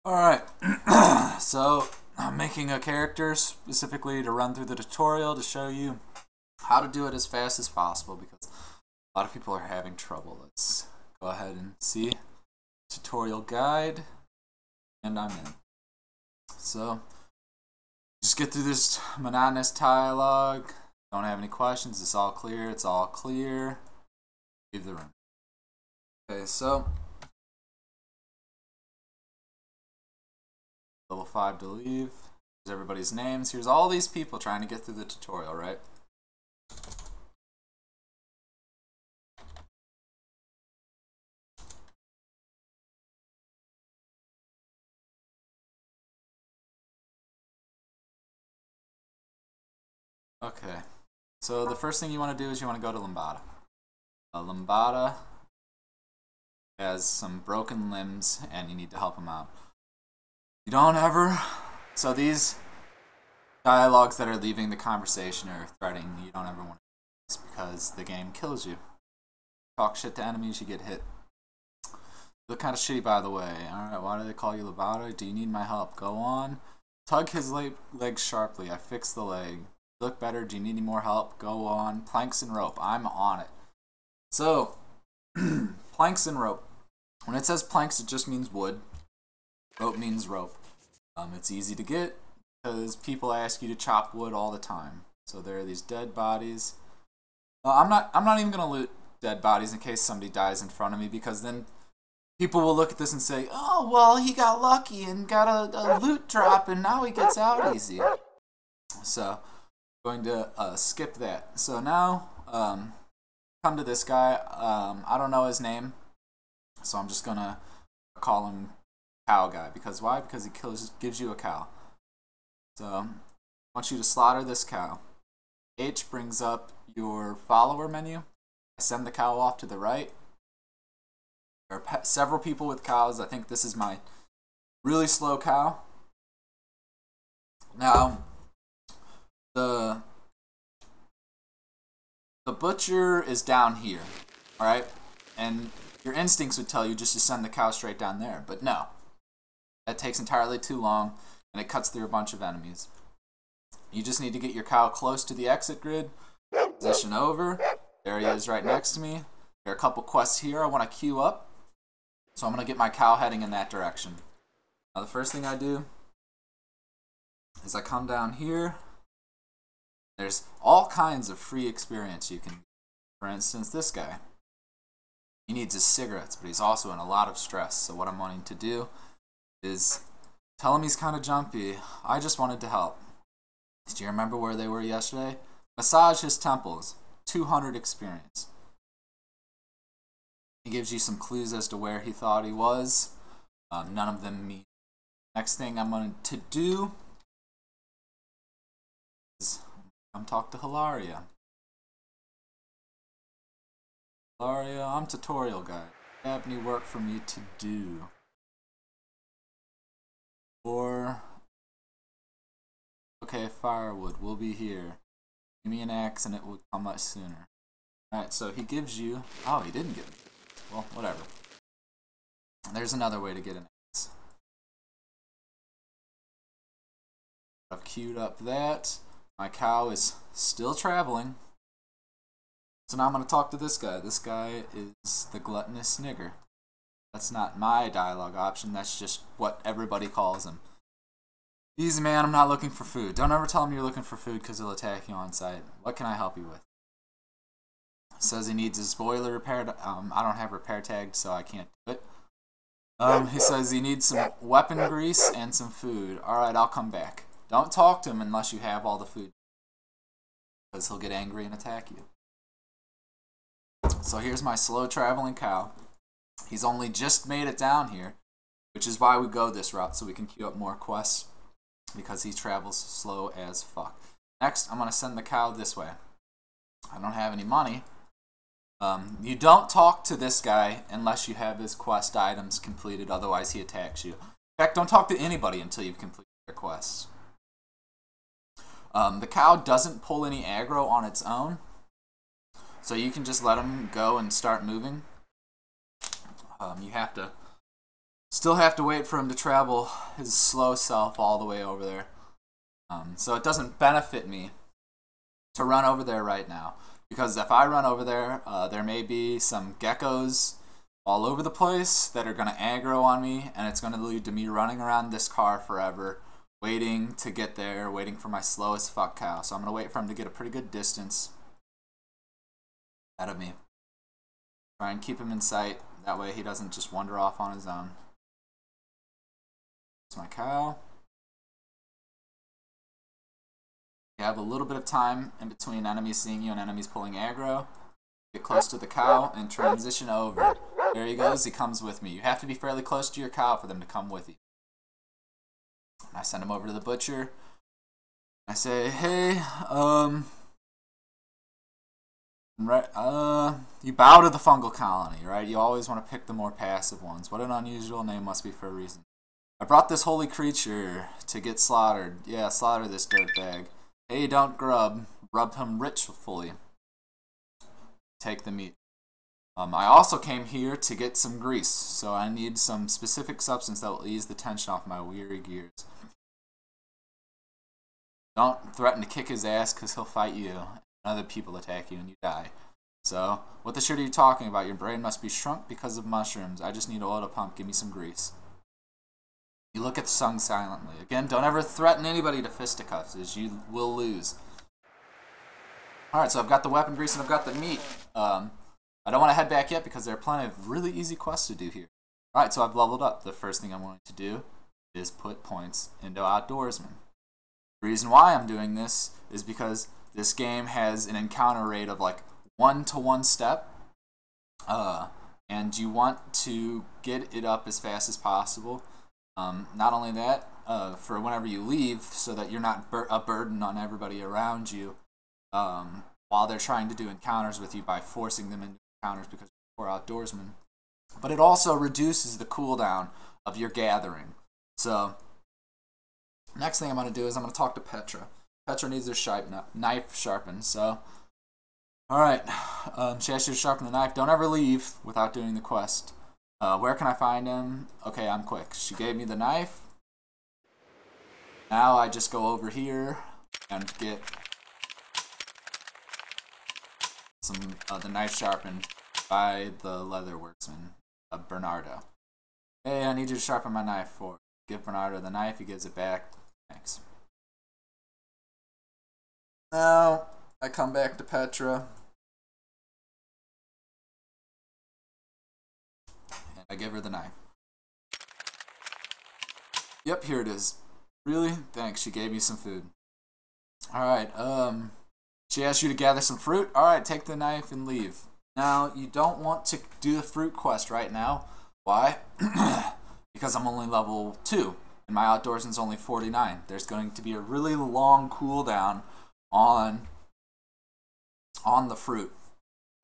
Alright, so I'm making a character specifically to run through the tutorial to show you how to do it as fast as possible because a lot of people are having trouble. Let's go ahead and see tutorial guide, and I'm in. So just get through this monotonous dialogue. Don't have any questions. It's all clear. It's all clear. Leave the room. Okay, so level 5 to leave. Here's everybody's names. Here's all these people trying to get through the tutorial, right? Okay, so the first thing you want to do is you want to go to Lambada. Lambada has some broken limbs and you need to help him out. You don't ever... So these dialogues that are leaving the conversation or threatening, you don't ever want to do this because the game kills you. Talk shit to enemies, you get hit. You look kind of shitty, by the way. Alright, why do they call you Lambada? Do you need my help? Go on. Tug his leg sharply. I fixed the leg. Look better. Do you need any more help? Go on. Planks and rope. I'm on it. So, planks and rope. When it says planks, it just means wood. Rope means rope. It's easy to get because people ask you to chop wood all the time. So there are these dead bodies. I'm not even gonna loot dead bodies in case somebody dies in front of me because then people will look at this and say, "Oh, well, he got lucky and got a loot drop and now he gets out easy." So going to skip that. So now come to this guy. I don't know his name, so I'm just gonna call him Cow Guy. Because why? Because he gives you a cow. So I want you to slaughter this cow. H brings up your follower menu. I send the cow off to the right. There are several people with cows. I think this is my really slow cow. Now the butcher is down here, alright? And your instincts would tell you just to send the cow straight down there, but no. That takes entirely too long, and it cuts through a bunch of enemies. You just need to get your cow close to the exit grid, position over. There he is right next to me. There are a couple quests here I want to queue up, so I'm going to get my cow heading in that direction. Now the first thing I do is I come down here. There's all kinds of free experience you can get. For instance, this guy. He needs his cigarettes, but he's also in a lot of stress. So what I'm wanting to do is tell him he's kind of jumpy. I just wanted to help. Do you remember where they were yesterday? Massage his temples. 200 experience. He gives you some clues as to where he thought he was. None of them mean. Next thing I'm going to do is come talk to Hilaria. Hilaria, I'm tutorial guy. Do you have any work for me to do? Or, okay, firewood, we'll be here. Give me an axe and it will come much sooner. Alright, so he gives you, oh, he didn't give me. Well, whatever. There's another way to get an axe. I've queued up that. My cow is still traveling. So now I'm going to talk to this guy. This guy is the gluttonous nigger. That's not my dialogue option. That's just what everybody calls him. Easy man, I'm not looking for food. Don't ever tell him you're looking for food because he'll attack you on sight. What can I help you with? Says he needs his boiler repaired. I don't have repair tagged, so I can't do it. He says he needs some weapon grease and some food. Alright, I'll come back. Don't talk to him unless you have all the food, because he'll get angry and attack you. So here's my slow traveling cow. He's only just made it down here, which is why we go this route, so we can queue up more quests, because he travels slow as fuck. Next, I'm going to send the cow this way. I don't have any money. You don't talk to this guy unless you have his quest items completed, otherwise he attacks you. In fact, don't talk to anybody until you've completed their quests. The cow doesn't pull any aggro on its own, so you can just let him go and start moving. You have to Still have to wait for him to travel his slow self all the way over there. So it doesn't benefit me to run over there right now. Because if I run over there, there may be some geckos all over the place that are going to aggro on me, and it's going to lead to me running around this car forever, waiting to get there, waiting for my slowest fuck cow. So I'm going to wait for him to get a pretty good distance ahead of me. Try and keep him in sight. That way he doesn't just wander off on his own. There's my cow. You have a little bit of time in between enemies seeing you and enemies pulling aggro. Get close to the cow and transition over. There he goes, he comes with me. You have to be fairly close to your cow for them to come with you. I send him over to the butcher. I say, hey, you bow to the fungal colony, right? You always want to pick the more passive ones. What an unusual name, must be for a reason. I brought this holy creature to get slaughtered. Yeah, slaughter this dirtbag. Hey, don't grub. Rub him richfully. Take the meat. I also came here to get some grease, so I need some specific substance that will ease the tension off my weary gears. Don't threaten to kick his ass, because he'll fight you, and other people attack you, and you die. So, what the shit are you talking about? Your brain must be shrunk because of mushrooms. I just need oil to pump. Give me some grease. You look at the sun silently. Again, don't ever threaten anybody to fisticuffs, as you will lose. Alright, so I've got the weapon grease and I've got the meat. I don't want to head back yet because there are plenty of really easy quests to do here. Alright, so I've leveled up. The first thing I'm going to do is put points into Outdoorsman. The reason why I'm doing this is because this game has an encounter rate of like 1 to 1 step. And you want to get it up as fast as possible. Not only that, for whenever you leave, so that you're not a burden on everybody around you while they're trying to do encounters with you by forcing them into encounters because you're outdoorsmen. But it also reduces the cooldown of your gathering. So, next thing I'm going to do is I'm going to talk to Petra. Petra needs her knife sharpened, so... Alright, she asked you to sharpen the knife. Don't ever leave without doing the quest. Where can I find him? Okay, I'm quick. She gave me the knife. Now I just go over here and get the knife sharpened by the leather worksman, Bernardo. Hey, I need you to sharpen my knife for. Give Bernardo the knife, he gives it back. Thanks. Now, I come back to Petra. And I give her the knife. Yep, here it is. Really? Thanks, she gave me some food. Alright, she asked you to gather some fruit. Alright, take the knife and leave. Now, you don't want to do the fruit quest right now. Why? Because I'm only level 2, and my outdoorsman's only 49. There's going to be a really long cooldown on the fruit,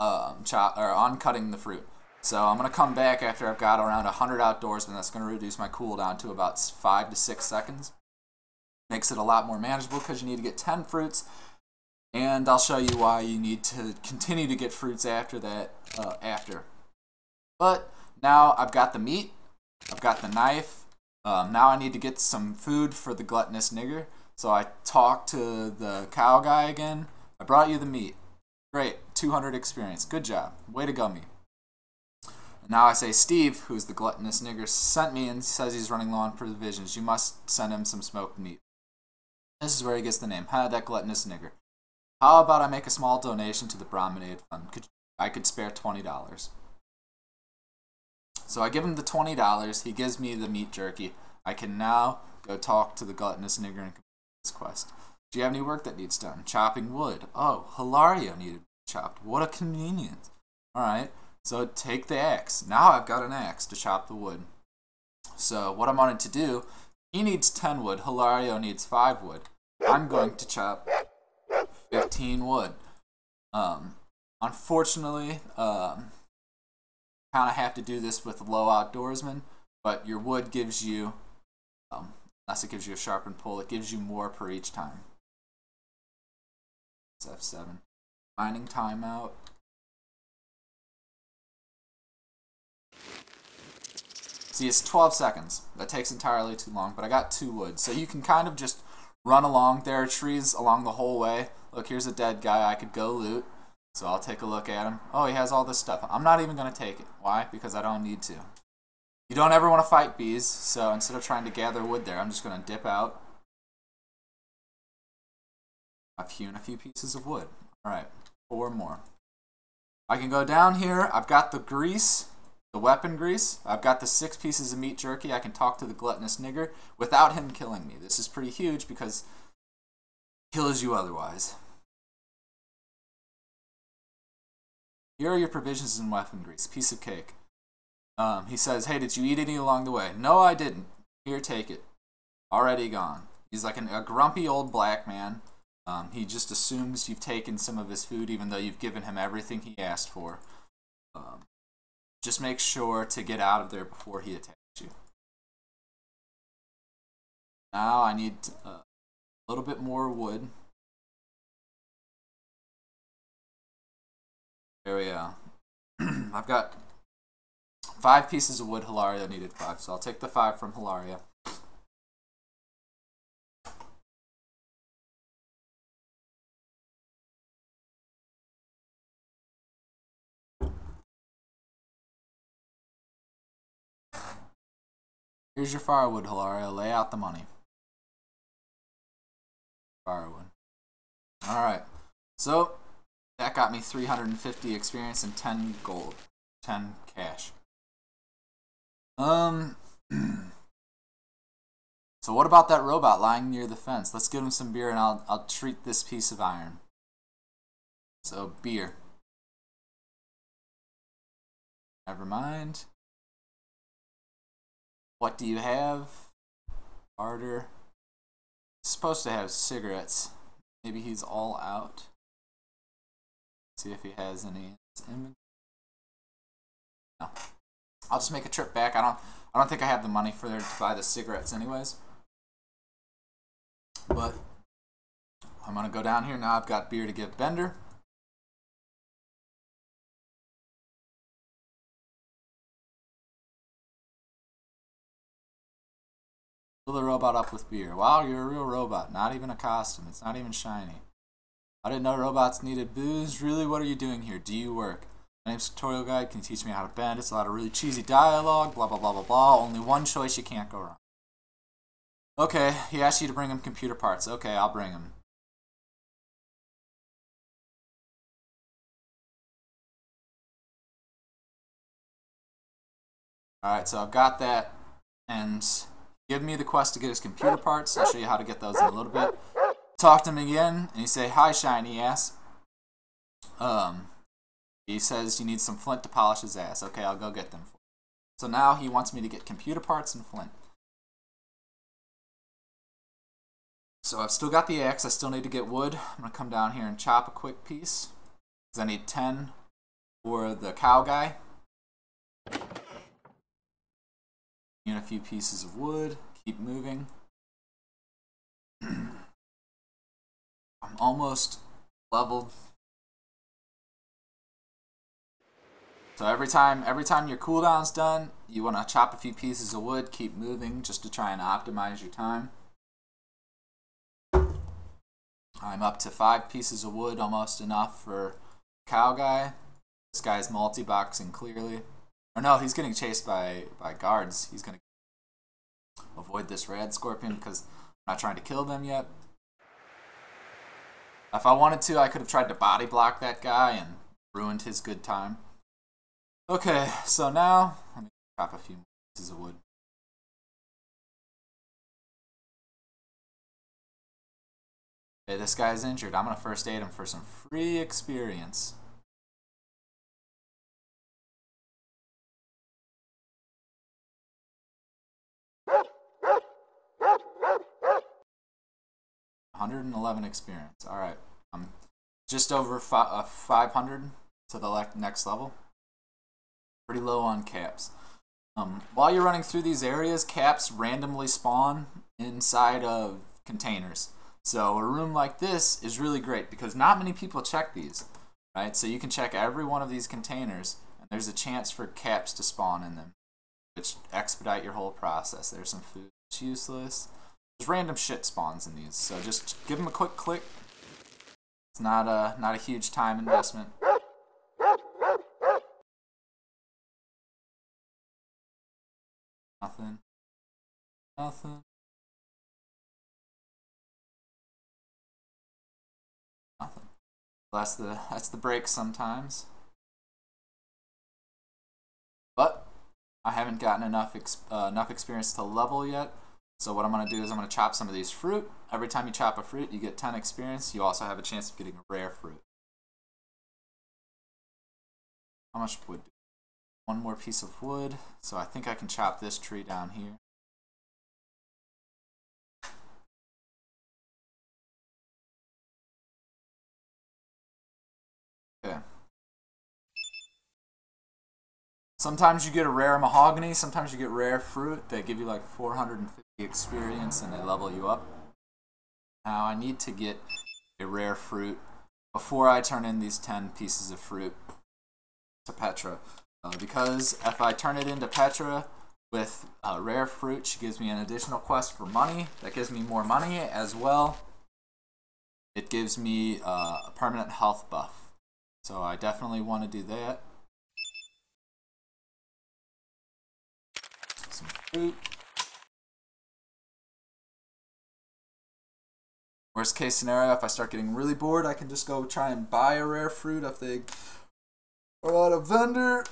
on cutting the fruit. So I'm going to come back after I've got around 100 outdoorsmen. That's going to reduce my cooldown to about 5 to 6 seconds. Makes it a lot more manageable because you need to get 10 fruits. And I'll show you why you need to continue to get fruits after that, But now I've got the meat, I've got the knife. Now I need to get some food for the gluttonous nigger. So I talk to the cow guy again. I brought you the meat. Great, 200 experience. Good job. Way to go, me. And now I say, Steve, who's the gluttonous nigger, sent me and says he's running low on provisions. You must send him some smoked meat. This is where he gets the name. That gluttonous nigger. How about I make a small donation to the Brahminate Fund? I could spare $20. So I give him the $20. He gives me the meat jerky. I can now go talk to the gluttonous nigger and complete this quest. Do you have any work that needs done? Chopping wood. Oh, Hilario needed chopped. What a convenience. Alright, so take the axe. Now I've got an axe to chop the wood. So what I wanted to do, he needs 10 wood. Hilario needs 5 wood. I'm going to chop 15 wood. Unfortunately, kind of have to do this with low outdoorsmen, but your wood gives you, unless it gives you a sharpened pole, it gives you more per each time. It's F7. Mining timeout. See, it's 12 seconds. That takes entirely too long, but I got 2 wood. So you can kind of just run along. There are trees along the whole way. Look, here's a dead guy I could go loot. So I'll take a look at him. Oh, he has all this stuff. I'm not even going to take it. Why? Because I don't need to. You don't ever want to fight bees, so instead of trying to gather wood there, I'm just going to dip out. I've hewn a few pieces of wood. Alright, 4 more. I can go down here. I've got the grease. The weapon grease. I've got the 6 pieces of meat jerky. I can talk to the gluttonous nigger without him killing me. This is pretty huge because he kills you otherwise. Here are your provisions and weapon grease. Piece of cake. He says, hey, did you eat any along the way? No, I didn't. Here, take it. Already gone. He's like a grumpy old black man. He just assumes you've taken some of his food even though you've given him everything he asked for. Just make sure to get out of there before he attacks you. Now I need a little bit more wood. There we go. I've got 5 pieces of wood. Hilaria needed 5, so I'll take the 5 from Hilaria. Here's your firewood, Hilaria. Lay out the money. Firewood. Alright. So, that got me 350 experience and 10 gold. 10 cash. So what about that robot lying near the fence? Let's give him some beer and I'll treat this piece of iron. So, beer. Never mind. What do you have? Barter. Supposed to have cigarettes. Maybe he's all out. See if he has any in his inventory. No. I'll just make a trip back. I don't think I have the money for there to buy the cigarettes anyways. But I'm gonna go down here now. I've got beer to give Bender. Fill the robot up with beer. Wow, you're a real robot. Not even a costume. It's not even shiny. I didn't know robots needed booze. Really, what are you doing here? Do you work? My name's Tutorial Guide. Can you teach me how to bend? It's a lot of really cheesy dialogue. Blah, blah, blah, blah, blah. Only one choice. You can't go wrong. Okay, he asked you to bring him computer parts. Okay, I'll bring him. Alright, so I've got that. And give me the quest to get his computer parts. I'll show you how to get those in a little bit. Talk to him again, and you say, hi, shiny ass. He says you need some flint to polish his ass. Okay, I'll go get them for you. So now he wants me to get computer parts and flint. So I've still got the axe. I still need to get wood. I'm going to come down here and chop a quick piece. Because I need 10 for the cow guy. And a few pieces of wood. Keep moving. I'm almost leveled. So every time your cooldown's done, you want to chop a few pieces of wood, keep moving just to try and optimize your time. I'm up to 5 pieces of wood, almost enough for cow guy. This guy's multi-boxing clearly. Or no, he's getting chased by guards. He's going to avoid this rad scorpion because I'm not trying to kill them yet. If I wanted to, I could have tried to body block that guy and ruined his good time. Okay, so now, let me chop a few pieces of wood. Okay, this guy's injured. I'm going to first aid him for some free experience. $111 experience. Alright, I'm just over 500 to the next level. Pretty low on caps. While you're running through these areas, caps randomly spawn inside of containers. So a room like this is really great because not many people check these, right? So you can check every one of these containers and there's a chance for caps to spawn in them. which expedite your whole process. There's some food that's useless. There's random shit spawns in these, so just give them a quick click. It's not a huge time investment. Nothing. Nothing. Nothing. That's the break sometimes. But I haven't gotten enough experience to level yet. So what I'm going to do is I'm going to chop some of these fruit. Every time you chop a fruit, you get 10 experience. You also have a chance of getting a rare fruit. How much wood? One more piece of wood. So I think I can chop this tree down here. Okay. Sometimes you get a rare mahogany, sometimes you get rare fruit. They give you like 450 experience and they level you up. Now I need to get a rare fruit before I turn in these 10 pieces of fruit to Petra. Because if I turn it into Petra with rare fruit, she gives me an additional quest for money. That gives me more money as well. It gives me a permanent health buff. So I definitely want to do that. Some fruit. Worst case scenario, if I start getting really bored, I can just go try and buy a rare fruit if they are at a vendor.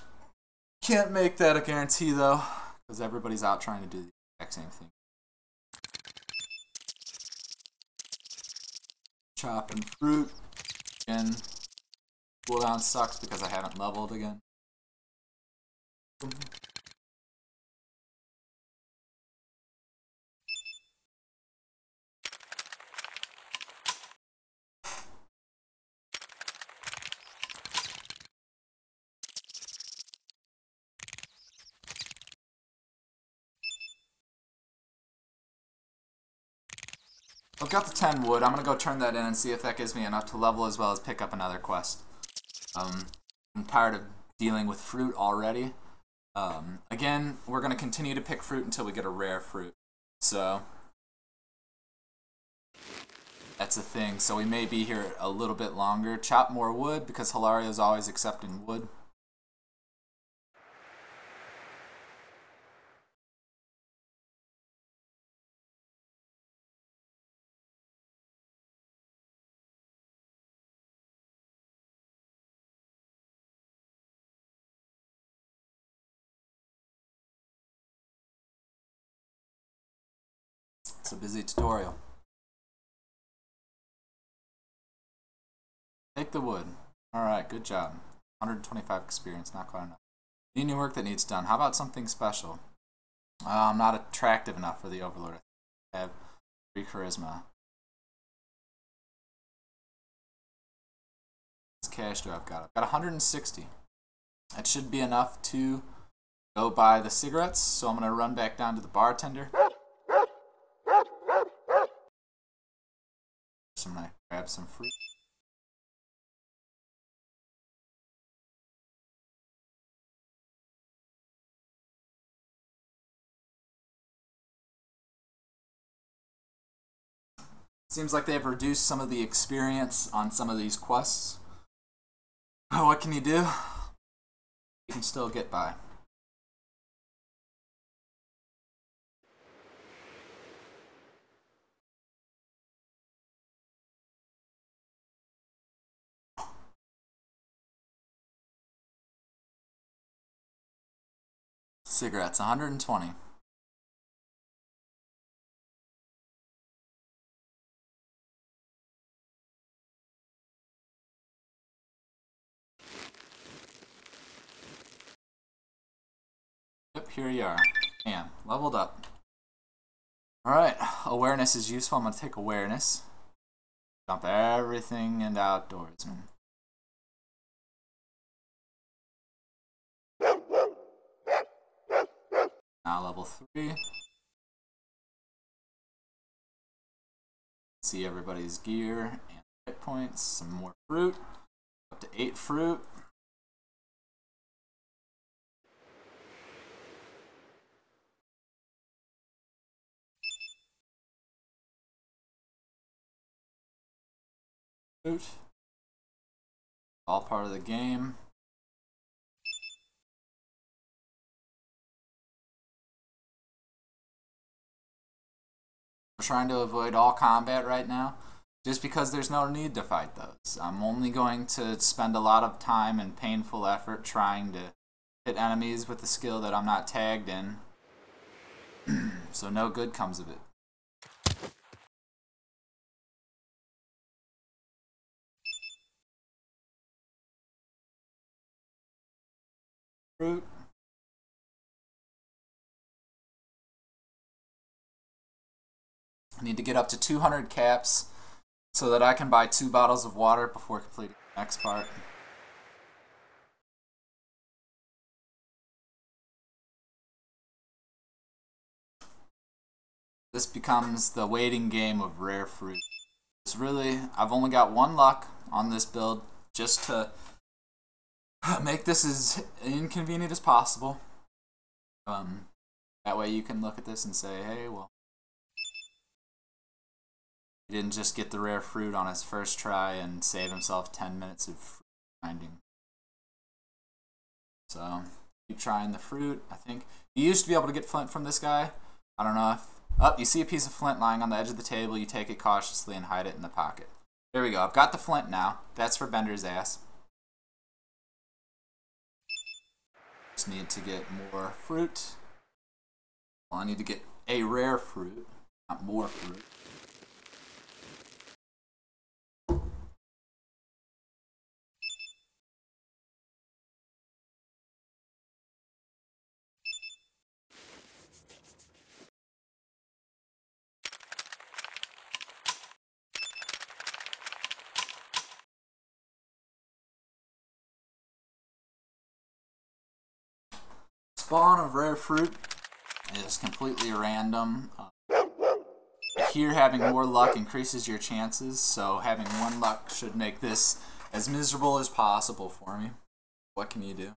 Can't make that a guarantee though, because everybody's out trying to do the exact same thing. Chopping fruit. Again, cooldown sucks because I haven't leveled again. I've got the 10 wood. I'm going to go turn that in and see if that gives me enough to level as well as pick up another quest. I'm tired of dealing with fruit already. Again, we're going to continue to pick fruit until we get a rare fruit. So that's a thing. So we may be here a little bit longer. Chop more wood because Hilaria is always accepting wood. It's a busy tutorial. Take the wood. Alright, good job. 125 experience, not quite enough. Any work that needs done. How about something special? I'm not attractive enough for the Overlord. I have 3 charisma. What cash do I've got? I've got 160. That should be enough to go buy the cigarettes, so I'm going to run back down to the bartender. So I'm going to grab some fruit. Seems like they've reduced some of the experience on some of these quests. Oh, what can you do? You can still get by. Cigarettes, 120. Yep, here you are. Bam, leveled up. Alright, awareness is useful. I'm going to take awareness. Dump everything into outdoorsman. Now level 3. See everybody's gear and hit points. Some more fruit. Up to 8 fruit. fruit. All part of the game. We're trying to avoid all combat right now, just because there's no need to fight those. I'm only going to spend a lot of time and painful effort trying to hit enemies with the skill that I'm not tagged in, so no good comes of it. Fruit. I need to get up to 200 caps so that I can buy 2 bottles of water before completing the next part. This becomes the waiting game of rare fruit. It's really, I've only got 1 luck on this build just to make this as inconvenient as possible. That way you can look at this and say, hey, well, he didn't just get the rare fruit on his first try and save himself 10 minutes of fruit finding. So, keep trying the fruit. I think you used to be able to get flint from this guy. I don't know if... Oh, you see a piece of flint lying on the edge of the table. You take it cautiously and hide it in the pocket. There we go. I've got the flint now. That's for Bender's ass. Just need to get more fruit. Well, I need to get a rare fruit, not more fruit. Spawn of rare fruit is completely random. Here, having more luck increases your chances, so having 1 luck should make this as miserable as possible for me. What can you do?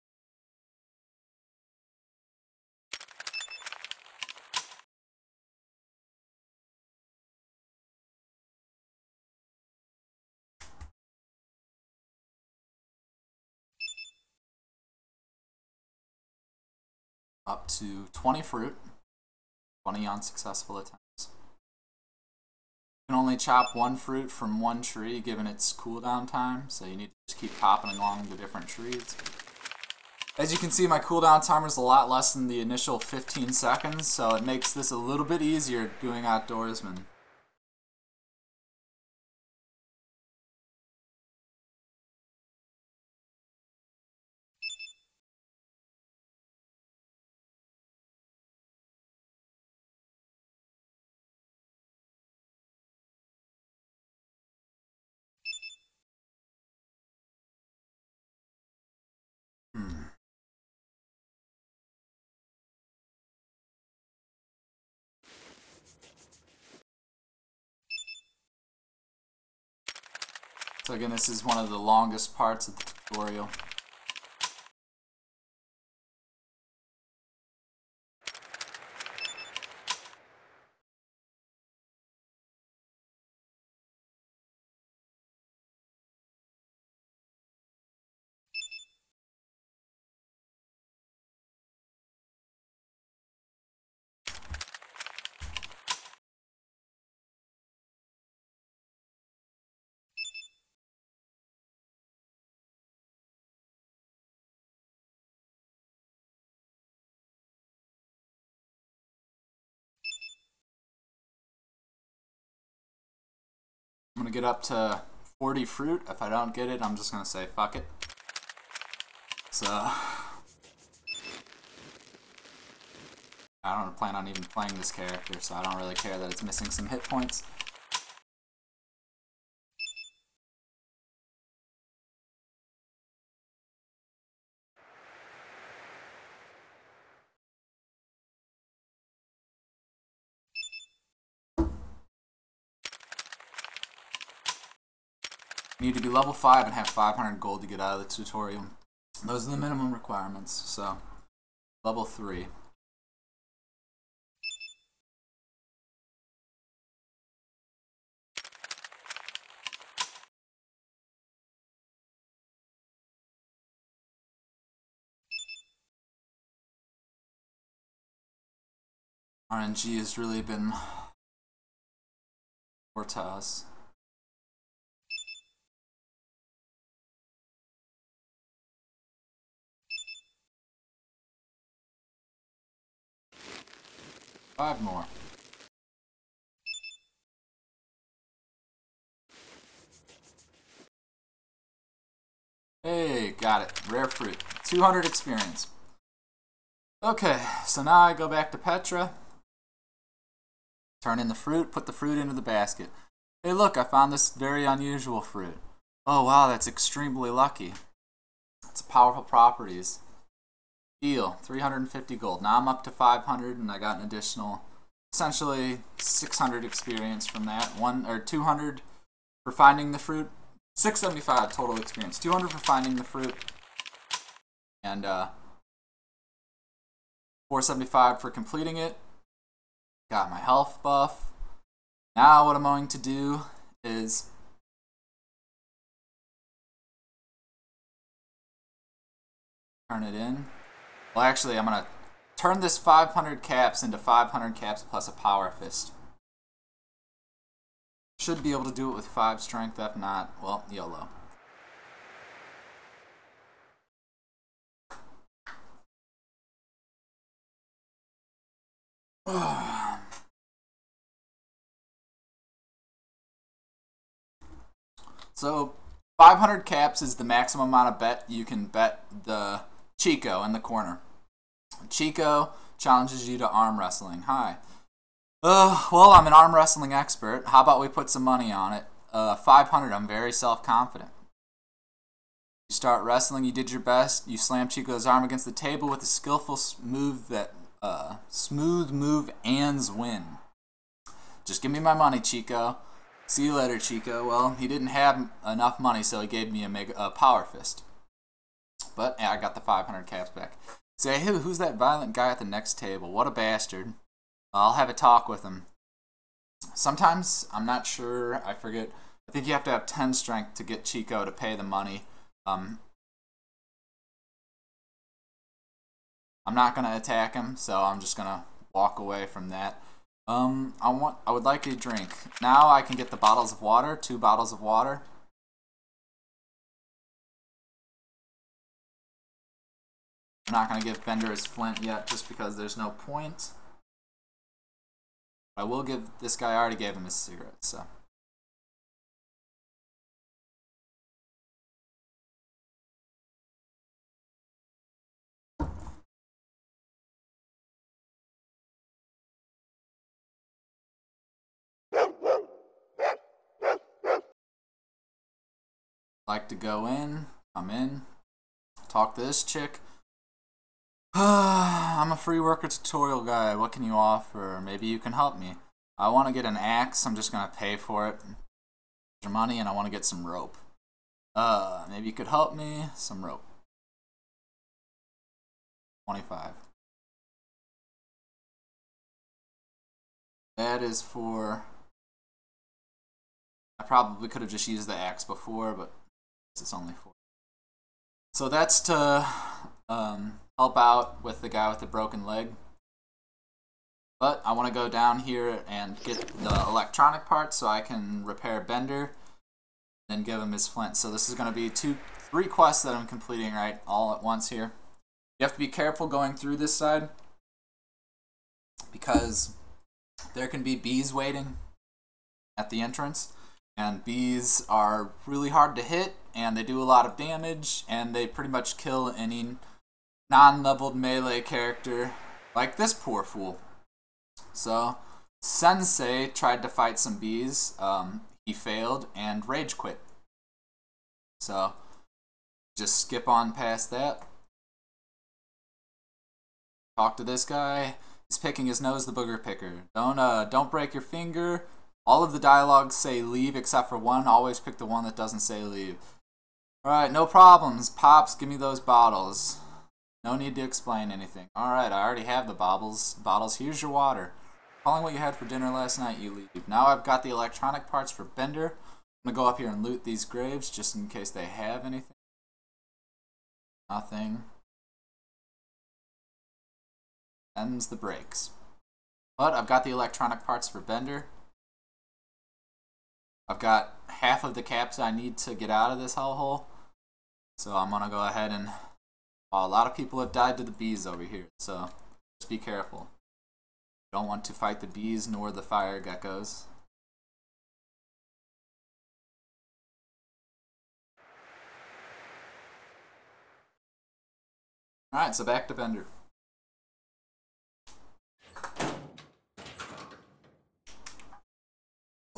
Up to 20 fruit, 20 unsuccessful attempts. You can only chop 1 fruit from 1 tree given its cooldown time, so you need to just keep popping along the different trees. As you can see, my cooldown timer is a lot less than the initial 15 seconds, so it makes this a little bit easier doing Outdoorsman. So again, this is one of the longest parts of the tutorial. I'm going to get up to 40 fruit. If I don't get it, I'm just going to say fuck it. So, I don't plan on even playing this character, so I don't really care that it's missing some hit points. You need to be level 5 and have 500 gold to get out of the tutorial. Those are the minimum requirements, so level 3. RNG has really been poor to us. Five more. Hey, got it. Rare fruit. 200 experience. Okay, so now I go back to Petra. Turn in the fruit, put the fruit into the basket. Hey look, I found this very unusual fruit. Oh wow, that's extremely lucky. It's powerful properties. Deal, 350 gold. Now I'm up to 500 and I got an additional, essentially 600 experience from that. 200 for finding the fruit. 675 total experience. 200 for finding the fruit. And 475 for completing it. Got my health buff. Now what I'm going to do is turn it in. Well, actually, I'm going to turn this 500 caps into 500 caps plus a power fist. Should be able to do it with 5 strength. If not, well, YOLO. So 500 caps is the maximum amount of bet you can bet the Chico in the corner. Chico challenges you to arm wrestling. Hi. Well, I'm an arm wrestling expert. How about we put some money on it? 500, I'm very self-confident. You start wrestling, you did your best, you slam Chico's arm against the table with a skillful smooth move ands win. Just give me my money, Chico. See you later, Chico. Well, he didn't have enough money, so he gave me a power fist. But yeah, I got the 500 caps back. Say, hey, who's that violent guy at the next table? What a bastard. I'll have a talk with him. Sometimes, I'm not sure, I forget. I think you have to have 10 strength to get Chico to pay the money. I'm not going to attack him, so I'm just going to walk away from that. I would like a drink. Now I can get the bottles of water, 2 bottles of water. I'm not going to give Bender his flint yet just because there's no point. I will give this guy, I already gave him his cigarette, so. Like to go in, come in, talk to this chick. I'm a free worker tutorial guy. What can you offer? Maybe you can help me. I want to get an axe. I'm just going to pay for it. Your money, and I want to get some rope. Maybe you could help me. Some rope. 25. That is for... I probably could have just used the axe before, but it's only 4. So that's to help out with the guy with the broken leg. But I want to go down here and get the electronic parts so I can repair Bender, then give him his flint. So this is going to be 3 quests that I'm completing right all at once here. You have to be careful going through this side because there can be bees waiting at the entrance. And bees are really hard to hit, and they do a lot of damage, and they pretty much kill any non-leveled melee character like this poor fool. So, Sensei tried to fight some bees. He failed and rage quit. So, just skip on past that. Talk to this guy. He's picking his nose, the booger picker. Don't break your finger. All of the dialogues say leave except for one. Always pick the one that doesn't say leave. Alright, no problems. Pops, give me those bottles. No need to explain anything. Alright, I already have the bottles. Here's your water. Calling what you had for dinner last night, you leave. Now I've got the electronic parts for Bender. I'm going to go up here and loot these graves just in case they have anything. Nothing. Ends the brakes. But I've got the electronic parts for Bender. I've got half of the caps I need to get out of this hellhole. So I'm going to go ahead and... a lot of people have died to the bees over here, so just be careful. You don't want to fight the bees nor the fire geckos. Alright, so back to Bender.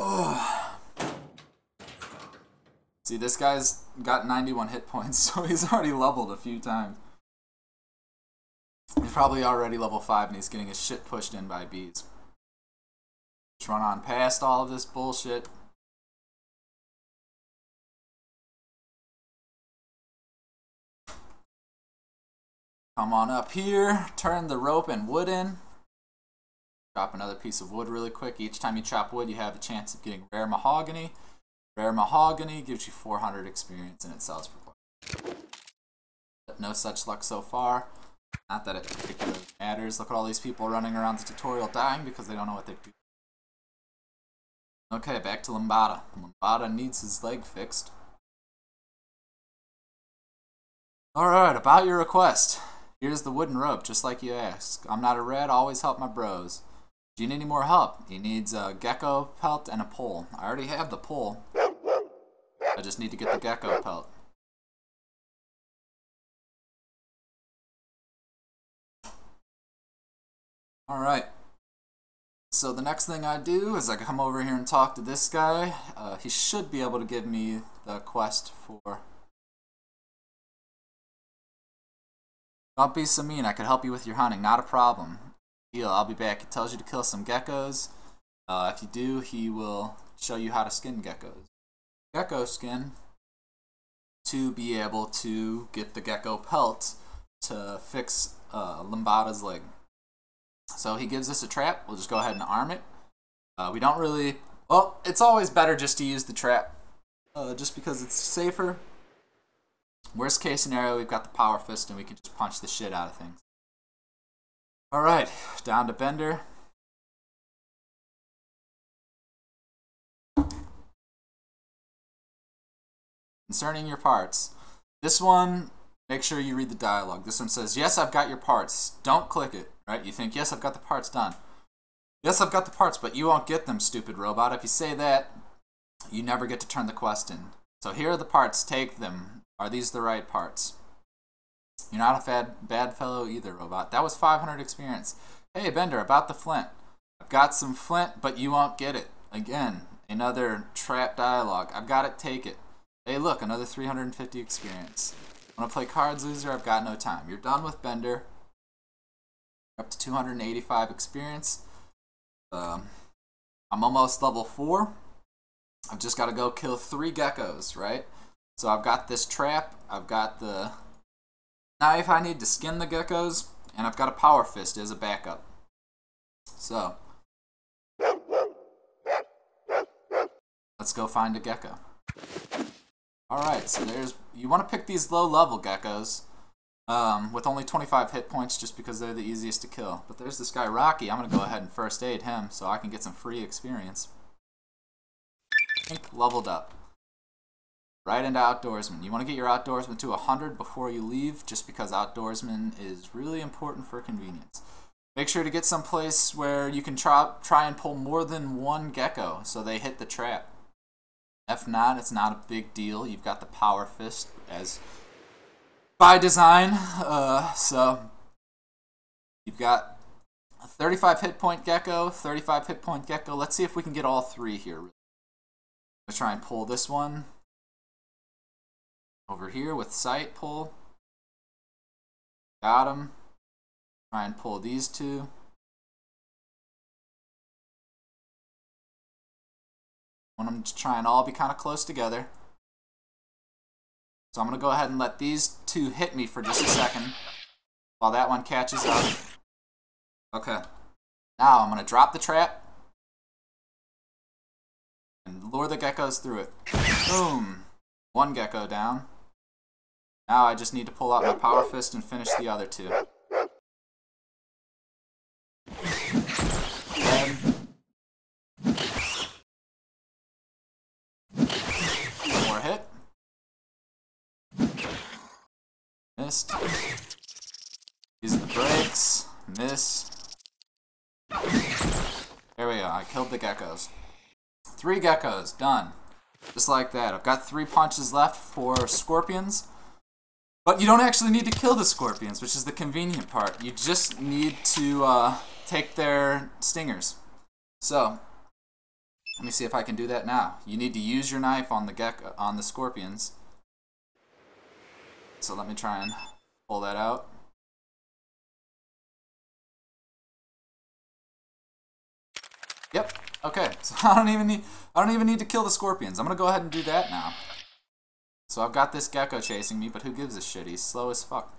Oh. See, this guy's got 91 hit points, so he's already leveled a few times. He's probably already level 5 and he's getting his shit pushed in by bees. Just run on past all of this bullshit. Come on up here, turn the rope and wood in. Drop another piece of wood really quick. Each time you chop wood, you have a chance of getting rare mahogany. Rare mahogany gives you 400 experience and it sells for $4. But no such luck so far. Not that it particularly matters. Look at all these people running around the tutorial dying because they don't know what they do. Okay, back to Lambada. Lambada needs his leg fixed. Alright, about your request. Here's the wooden rope, just like you asked. I'm not a red, always help my bros. Do you need any more help? He needs a gecko pelt and a pole. I already have the pole. I just need to get the gecko pelt. Alright. So the next thing I do is I come over here and talk to this guy. He should be able to give me the quest for... Don't be so mean, I could help you with your hunting, not a problem. Deal, I'll be back. It tells you to kill some geckos. If you do, he will show you how to skin geckos. Gecko skin to be able to get the gecko pelt to fix Lambada's leg. So he gives us a trap. We'll just go ahead and arm it. We don't really... Well, it's always better just to use the trap. Just because it's safer. Worst case scenario, we've got the power fist and we can just punch the shit out of things. Alright, down to Bender. Concerning your parts. This one, make sure you read the dialogue. This one says, yes, I've got your parts. Don't click it, right? You think, yes, I've got the parts done. Yes, I've got the parts, but you won't get them, stupid robot. If you say that, you never get to turn the quest in. So here are the parts. Take them. Are these the right parts? You're not a bad fellow either, robot. That was 500 experience. Hey, Bender, about the flint. I've got some flint, but you won't get it. Again, another trap dialogue. I've got it, take it. Hey, look, another 350 experience. Want to play cards, loser? I've got no time. You're done with Bender. Up to 285 experience. I'm almost level 4. I've just got to go kill 3 geckos, right? So I've got this trap, I've got the knife I need to skin the geckos, and I've got a power fist as a backup. So, let's go find a gecko. Alright, so you want to pick these low level geckos with only 25 hit points just because they're the easiest to kill. But there's this guy Rocky, I'm going to go ahead and first aid him so I can get some free experience. Leveled up. Right into Outdoorsman. You want to get your Outdoorsman to 100 before you leave, just because Outdoorsman is really important for convenience. Make sure to get someplace where you can try and pull more than one gecko so they hit the trap. If not, it's not a big deal. You've got the power fist as by design. So you've got a 35 hit point gecko, 35 hit point gecko. Let's see if we can get all 3 here. I'm going to try and pull this one. Over here with sight pull. Got him. Try and pull these 2. Want them to try and all be kind of close together. So I'm going to go ahead and let these 2 hit me for just a second while that one catches up. Okay. Now I'm going to drop the trap and lure the geckos through it. Boom. 1 gecko down. Now I just need to pull out my power fist and finish the other 2. Missed. These are the brakes. Miss. There we go. I killed the geckos. 3 geckos. Done. Just like that. I've got 3 punches left for scorpions. But you don't actually need to kill the scorpions, which is the convenient part. You just need to take their stingers. So, let me see if I can do that now. You need to use your knife on the scorpions. So let me try and pull that out. Yep. Okay. So I don't even need to kill the scorpions. I'm gonna go ahead and do that now. So I've got this gecko chasing me, but who gives a shit? He's slow as fuck.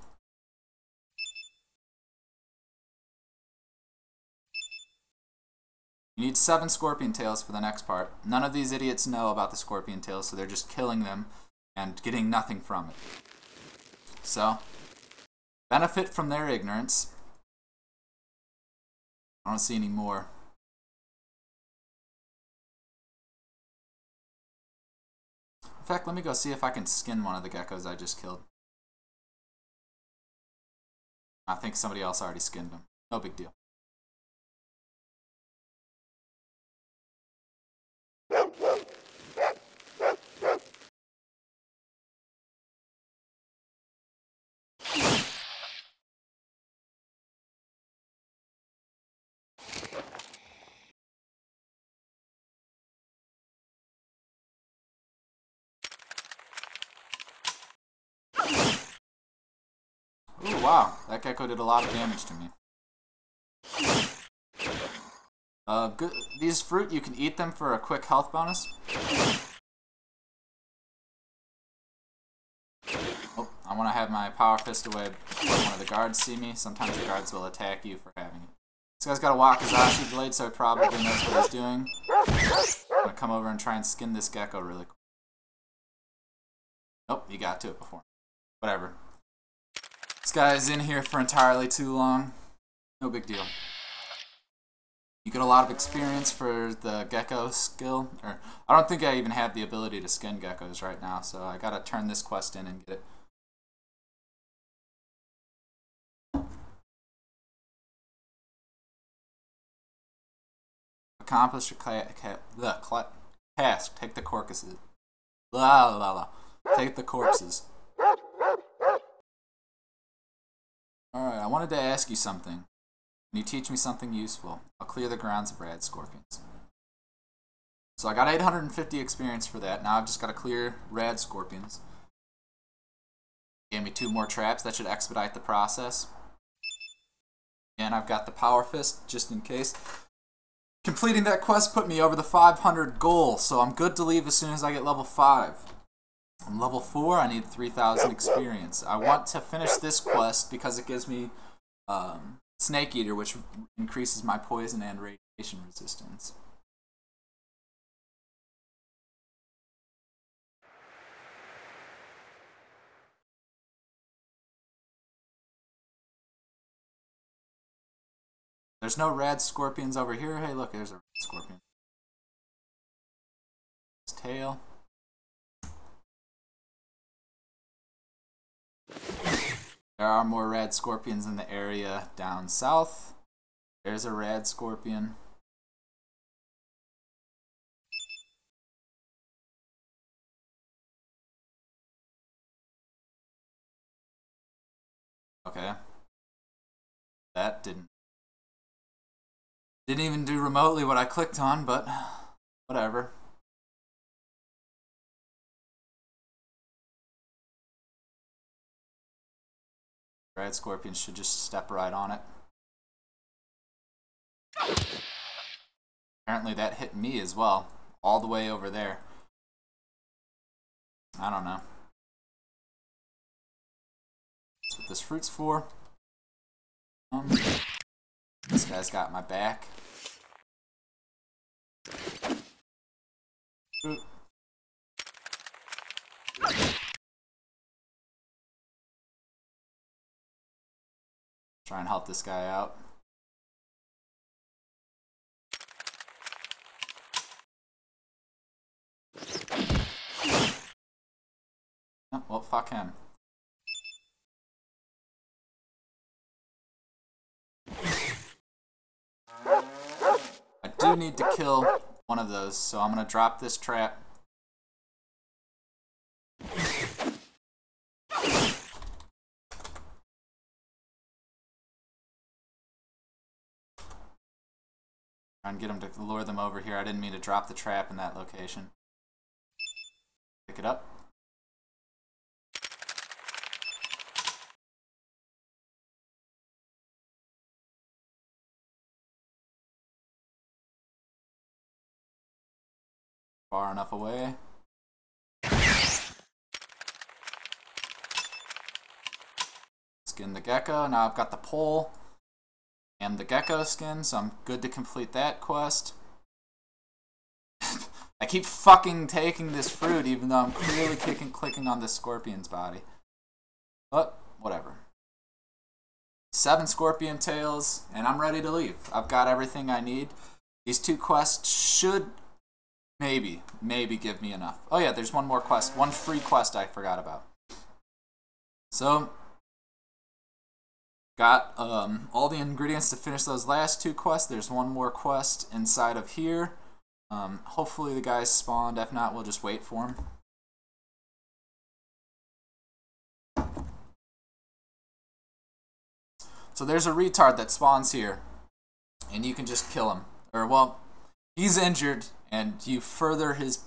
You need 7 scorpion tails for the next part. None of these idiots know about the scorpion tails, so they're just killing them and getting nothing from it. So, benefit from their ignorance. I don't see any more. In fact, let me go see if I can skin one of the geckos I just killed. I think somebody else already skinned him. No big deal. Ooh, wow. That gecko did a lot of damage to me. Good. These fruit, you can eat them for a quick health bonus. Oh, I want to have my power fist away before one of the guards see me. Sometimes the guards will attack you for having it. This guy's got a Wakizashi blade, so he probably knows what he's doing. I'm gonna come over and try and skin this gecko really quick. Nope, he got to it before. Whatever. This guy's in here for entirely too long. No big deal. You get a lot of experience for the gecko skill. Or I don't think I even have the ability to skin geckos right now, so I gotta turn this quest in and get it. Accomplish your task. Take the corpses. Blah, blah, blah. Take the corpses. Alright, I wanted to ask you something. Can you teach me something useful? I'll clear the grounds of rad scorpions. So I got 850 experience for that. Now I've just got to clear rad scorpions. Gave me 2 more traps. That should expedite the process. And I've got the power fist just in case. Completing that quest put me over the 500 goal, so I'm good to leave as soon as I get level 5. I'm level 4, I need 3,000 experience. I want to finish this quest because it gives me Snake Eater, which increases my poison and radiation resistance. There's no rad scorpions over here. Hey, look, there's a rad scorpion. His tail. There are more rad scorpions in the area down south. There's a rad scorpion. Okay. That didn't even do remotely what I clicked on, but whatever. Rad scorpions should just step right on it. Apparently that hit me as well, all the way over there. I don't know. That's what this fruit's for. This guy's got my back. Fruit. Try and help this guy out. Oh, well, fuck him. do need to kill one of those, so I'm gonna drop this trap. Try and get them to lure them over here. I didn't mean to drop the trap in that location. Pick it up. Far enough away. Skin the gecko. Now I've got the pole and the gecko skin, so I'm good to complete that quest. I keep fucking taking this fruit even though I'm clearly clicking on this scorpion's body. But, whatever. 7 scorpion tails, and I'm ready to leave. I've got everything I need. These 2 quests should maybe give me enough. Oh yeah, there's one more quest. One free quest I forgot about. So, got all the ingredients to finish those last 2 quests. There's one more quest inside of here. Hopefully the guys spawned. If not, we'll just wait for them. So there's a retard that spawns here, and you can just kill him. Or, well, he's injured, and you further his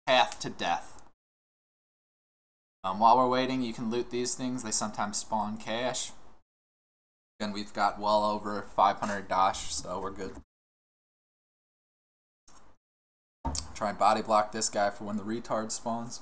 path to death. While we're waiting, you can loot these things. They sometimes spawn cash. And we've got well over 500 dash, so we're good. Try and body block this guy for when the retard spawns.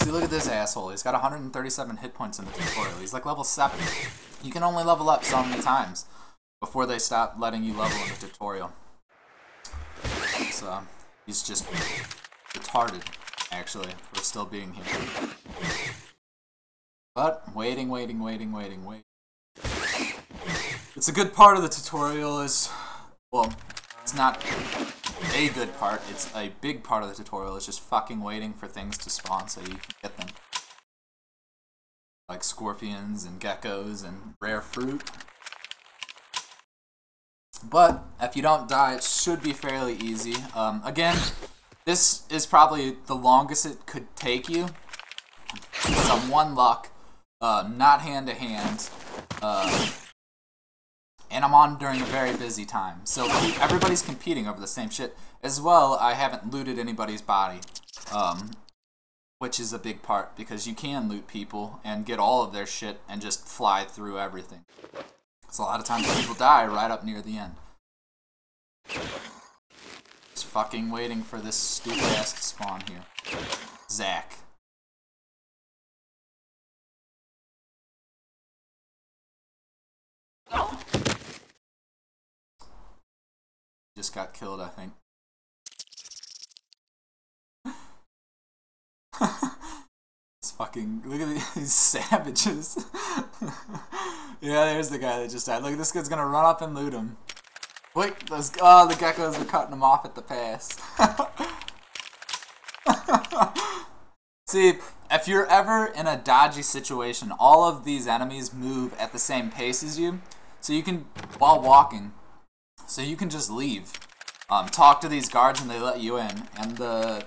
See, look at this asshole. He's got 137 hit points in the tutorial. He's like level 7. You can only level up so many times before they stop letting you level in the tutorial. So, he's just retarded, actually, for still being here. But, waiting. It's a good part of the tutorial is, well, it's not a good part, it's a big part of the tutorial. It's just fucking waiting for things to spawn so you can get them. Like scorpions and geckos and rare fruit. But if you don't die, it should be fairly easy. Again, this is probably the longest it could take you. It's on 1 luck, not hand to hand. And I'm on during a very busy time. So everybody's competing over the same shit. As well, I haven't looted anybody's body. Which is a big part, because you can loot people and get all of their shit and just fly through everything. So a lot of times people die right up near the end. Just fucking waiting for this stupid ass to spawn here. Zach. Just got killed, I think. It's fucking, look at these savages. Yeah, there's the guy that just died. Look, this guy's gonna run up and loot him. Wait, those, oh, the geckos are cutting him off at the pass. See, if you're ever in a dodgy situation, all of these enemies move at the same pace as you, so you can, while walking, so you can just leave. Talk to these guards and they let you in, and the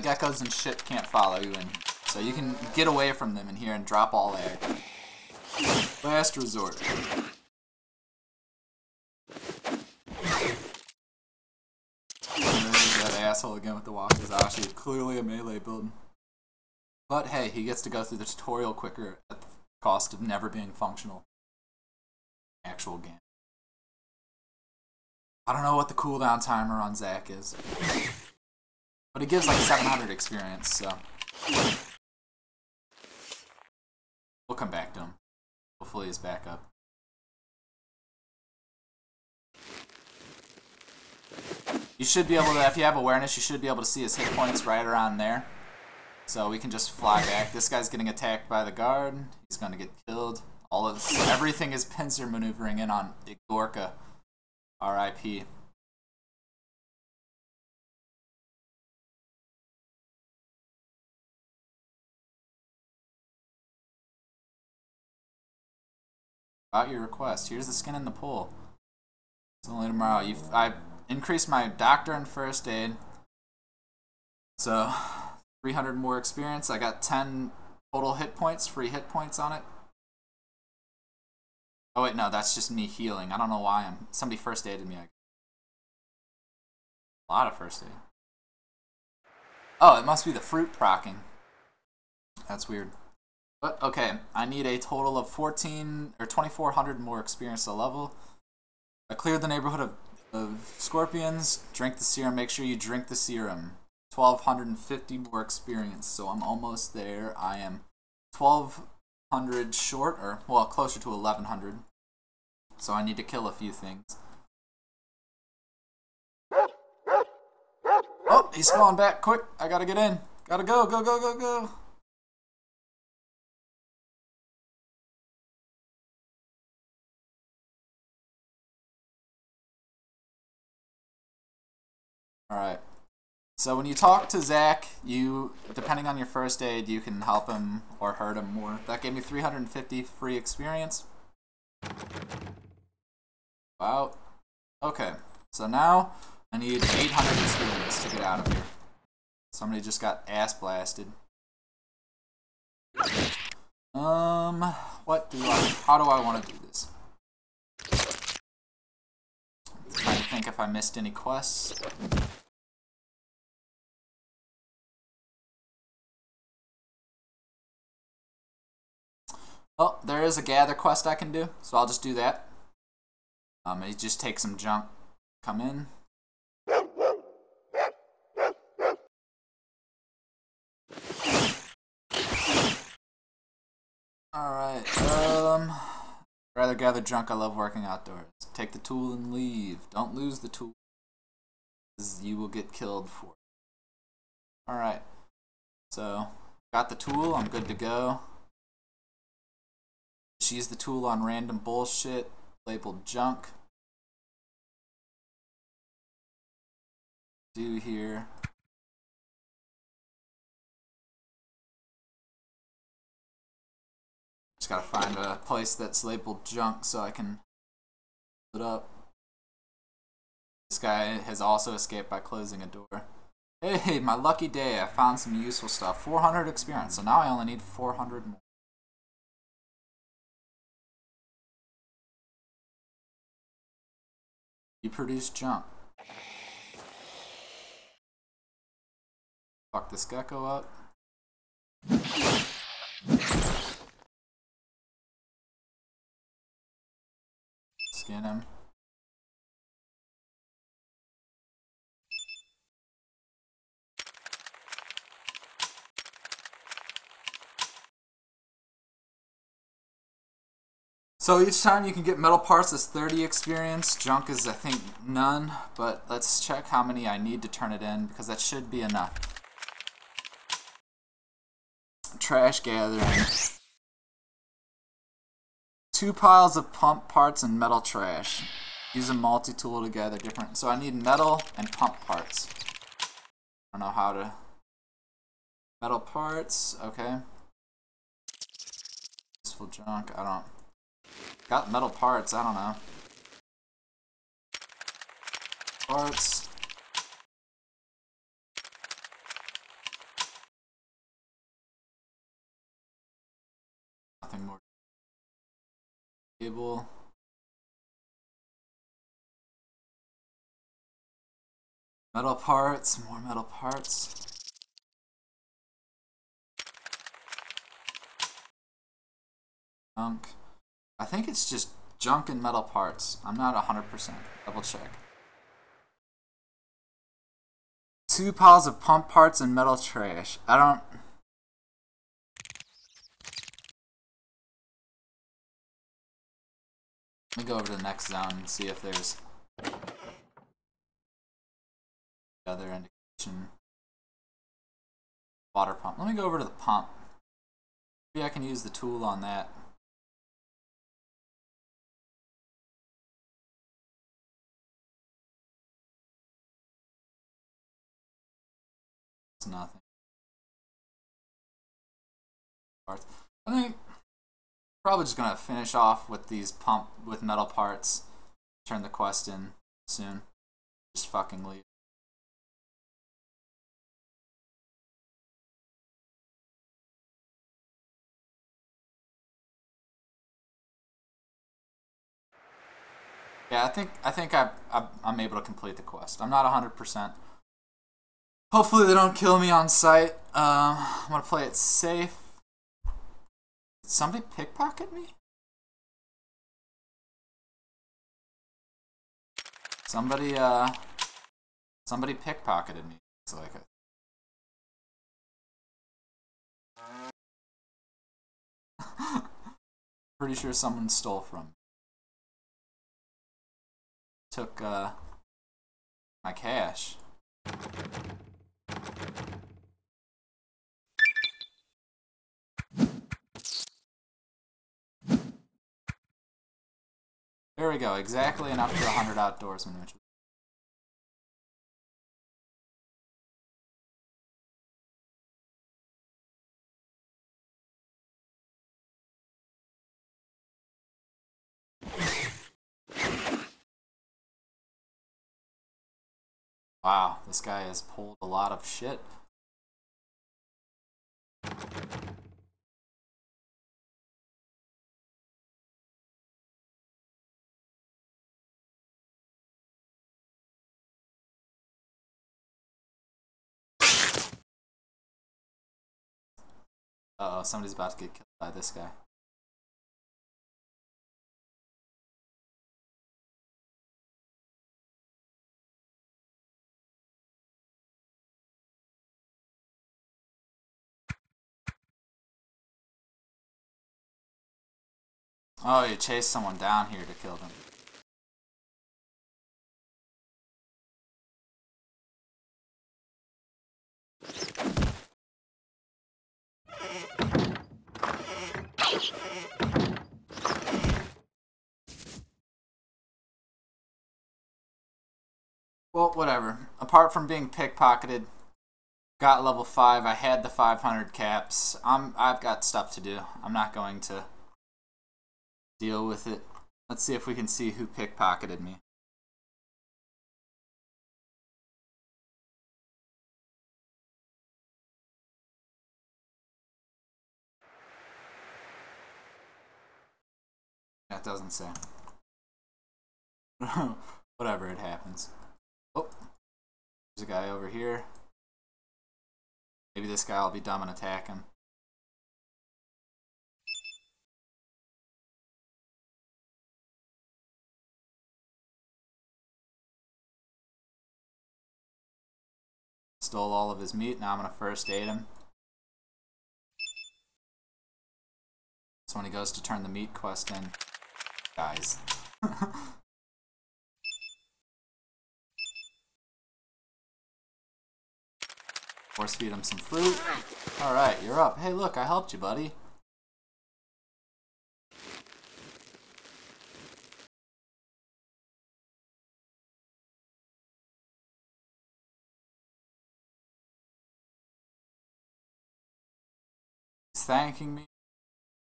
geckos and shit can't follow you in. So you can get away from them in here and drop all there. Last resort. There's that asshole again with the wakizashi. Clearly a melee build. But hey, he gets to go through the tutorial quicker at the cost of never being functional. Actual game. I don't know what the cooldown timer on Zach is. But it gives like 700 experience, so. We'll come back to him. Hopefully he's back up. You should be able to, if you have awareness, you should be able to see his hit points right around there. So we can just fly back. This guy's getting attacked by the guard. He's going to get killed. Everything is pincer maneuvering in on Igorka. R.I.P. About your request. Here's the skin in the pool. It's only tomorrow. I increased my doctor and first aid. So 300 more experience. I got 10 total hit points, free hit points on it. Oh wait, no, that's just me healing. I don't know why somebody first aided me. A lot of first aid. Oh, it must be the fruit procking. That's weird. But okay, I need a total of 2,400 more experience to level. I cleared the neighborhood of scorpions. Drink the serum. Make sure you drink the serum. 1,250 more experience, so I'm almost there. I am 1,200 short, or well, closer to 1,100. So I need to kill a few things. Oh, he's falling back. Quick, I gotta get in. Gotta go, go, go, go, go. Alright. So when you talk to Zach, depending on your first aid, you can help him or hurt him more. That gave me 350 free experience. Wow. Okay. So now I need 800 experience to get out of here. Somebody just got ass blasted. How do I want to do this? I'm trying to think if I missed any quests. Oh, there is a gather quest I can do, so I'll just do that. It just takes some junk. Come in. Alright, rather gather junk. I love working outdoors. Take the tool and leave. Don't lose the tool, because you will get killed for it. Alright, so got the tool. I'm good to go. Just use the tool on random bullshit labeled junk. Do here. Just gotta find a place that's labeled junk so I can put it up. This guy has also escaped by closing a door. Hey, my lucky day. I found some useful stuff. 400 experience, so now I only need 400 more. You produce junk. Fuck this gecko up. Skin him. So each time you can get metal parts is 30 experience. Junk is, I think, none. But let's check how many I need to turn it in, because that should be enough. Trash gathering. 2 piles of pump parts and metal trash. Use a multi-tool to gather different. So I need metal and pump parts. I don't know how to... Metal parts, okay. Useful junk, I don't... Got metal parts, I don't know. Parts. Nothing more. Cable. Metal parts, more metal parts. Junk. I think it's just junk and metal parts. I'm not 100%. Double check. 2 piles of pump parts and metal trash. I don't... Let me go over to the next zone and see if there's other indication. water pump. Let me go over to the pump. Maybe I can use the tool on that. It's nothing. I think probably just gonna finish off with these pump with metal parts. Turn the quest in soon. Just fucking leave. Yeah, I think I'm able to complete the quest. I'm not 100%. Hopefully they don't kill me on sight. I'm gonna play it safe. Did somebody pickpocket me? Somebody pickpocketed me. It's like a pretty sure someone stole from me. Took my cash. There we go, exactly enough for 100 outdoorsmen, which wow, this guy has pulled a lot of shit. Uh-oh, somebody's about to get killed by this guy. Oh, you chased someone down here to kill them. Well, whatever. Apart from being pickpocketed, got level 5. I had the 500 caps. I've got stuff to do. I'm not going to deal with it. Let's see if we can see who pickpocketed me. That doesn't say. Whatever, it happens. Oh, there's a guy over here. Maybe this guy will be dumb and attack him. Stole all of his meat, now I'm gonna first aid him. So when he goes to turn the meat quest in, dies. Force feed him some fruit. Alright, you're up. Hey look, I helped you, buddy. He's thanking me,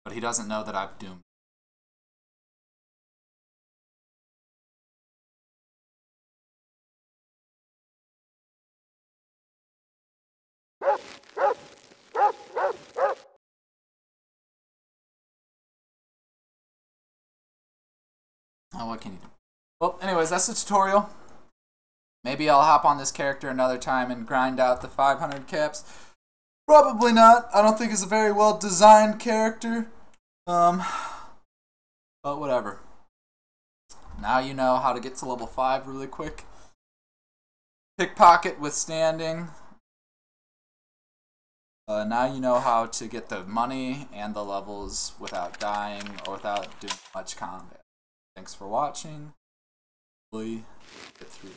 but he doesn't know that I've doomed. Oh, what can you do? Well, anyways, that's the tutorial. Maybe I'll hop on this character another time and grind out the 500 caps. Probably not. I don't think it's a very well designed character. But whatever. Now you know how to get to level 5 really quick. Pickpocket withstanding. Now you know how to get the money and the levels without dying or without doing much combat. Thanks for watching. Hopefully get through.